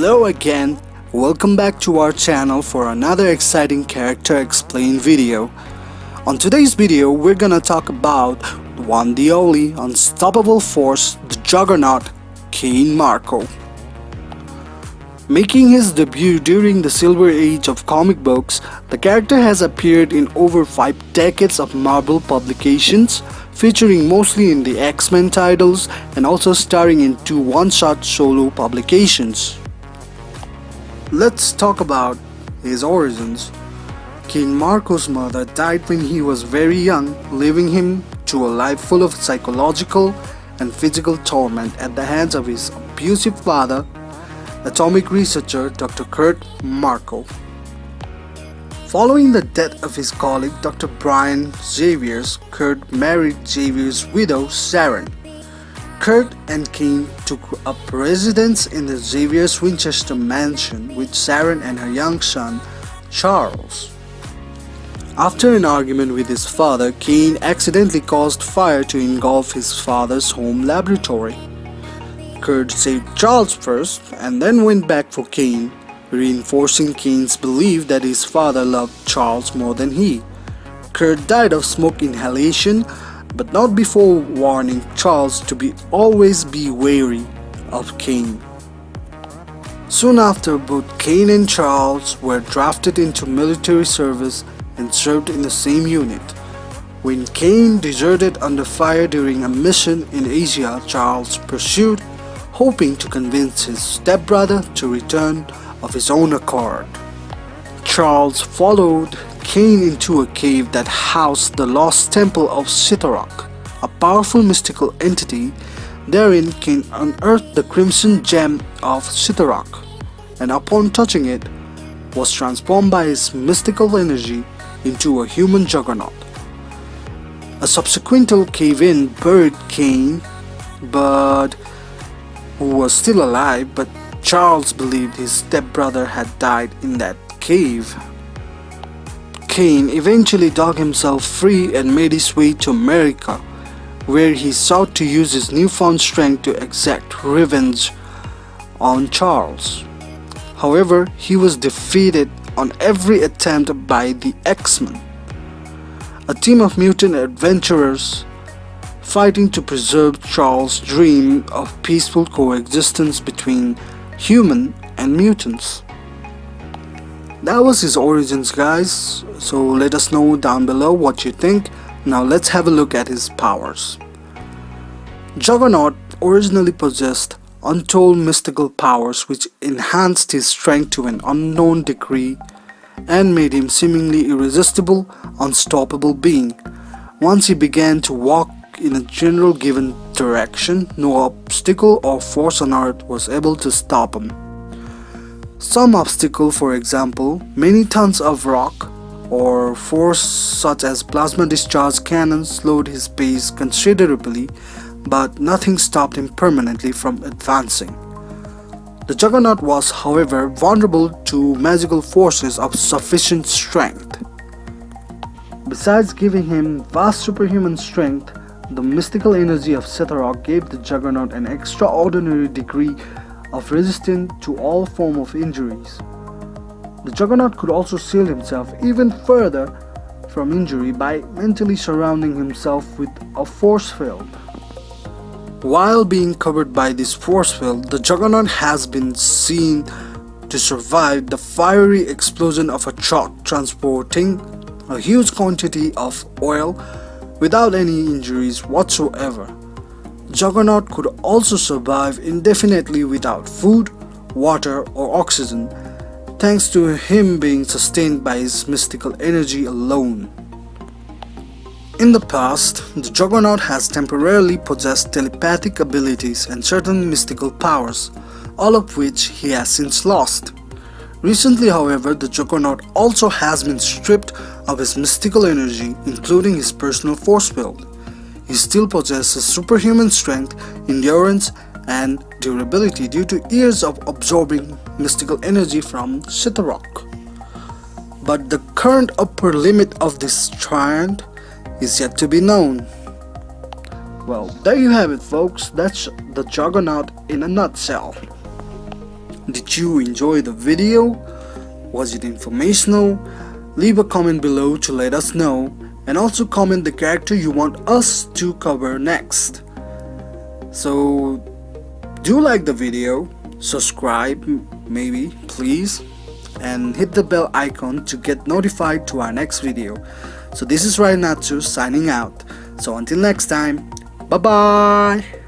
Hello again, welcome back to our channel for another exciting character explained video. On today's video, we're gonna talk about the one, the only, unstoppable force, the Juggernaut, Cain Marko. Making his debut during the Silver Age of comic books, the character has appeared in over 5 decades of Marvel publications, featuring mostly in the X-Men titles and also starring in 2 one-shot solo publications. Let's talk about his origins. Cain Marko's mother died when he was very young, leaving him to a life full of psychological and physical torment at the hands of his abusive father, atomic researcher Dr. Kurt Marko. Following the death of his colleague Dr. Brian Xavier's, Kurt married Xavier's widow Sharon. Kurt and Cain took up residence in the Xavier's Winchester mansion with Sharon and her young son, Charles. After an argument with his father, Cain accidentally caused fire to engulf his father's home laboratory. Kurt saved Charles first and then went back for Cain, reinforcing Cain's belief that his father loved Charles more than he. Kurt died of smoke inhalation, but not before warning Charles to always be wary of Cain. Soon after, both Cain and Charles were drafted into military service and served in the same unit. When Cain deserted under fire during a mission in Asia, Charles pursued, hoping to convince his stepbrother to return of his own accord. Charles followed Cain into a cave that housed the lost temple of Sitarak, a powerful mystical entity. Therein Cain unearthed the crimson gem of Sitarak, and upon touching it, was transformed by his mystical energy into a human juggernaut. A subsequent cave-in buried Cain, who was still alive, but Charles believed his stepbrother had died in that cave. Cain eventually dug himself free and made his way to America, where he sought to use his newfound strength to exact revenge on Charles. However, he was defeated on every attempt by the X-Men, a team of mutant adventurers fighting to preserve Charles' dream of peaceful coexistence between human and mutants. That was his origins, guys, so let us know down below what you think. Now let's have a look at his powers. Juggernaut originally possessed untold mystical powers which enhanced his strength to an unknown degree and made him seemingly irresistible, unstoppable being. Once he began to walk in a general given direction, no obstacle or force on earth was able to stop him. Some obstacle, for example, many tons of rock or force such as plasma discharge cannons, slowed his pace considerably, but nothing stopped him permanently from advancing. The Juggernaut was, however, vulnerable to magical forces of sufficient strength. Besides giving him vast superhuman strength, the mystical energy of Sitarak gave the Juggernaut an extraordinary degree of resistance to all form of injuries. The Juggernaut could also shield himself even further from injury by mentally surrounding himself with a force field. While being covered by this force field, the Juggernaut has been seen to survive the fiery explosion of a truck transporting a huge quantity of oil without any injuries whatsoever. Juggernaut could also survive indefinitely without food, water, or oxygen, thanks to him being sustained by his mystical energy alone. In the past, the Juggernaut has temporarily possessed telepathic abilities and certain mystical powers, all of which he has since lost. Recently, however, the Juggernaut also has been stripped of his mystical energy, including his personal force field. He still possesses superhuman strength, endurance, and durability due to years of absorbing mystical energy from Sitarak. But the current upper limit of this strength is yet to be known. Well, there you have it, folks. That's the Juggernaut in a nutshell. Did you enjoy the video? Was it informational? Leave a comment below to let us know, and also comment the character you want us to cover next. So do like the video, subscribe maybe please, and hit the bell icon to get notified to our next video. So this is Natsu signing out. So until next time, bye bye.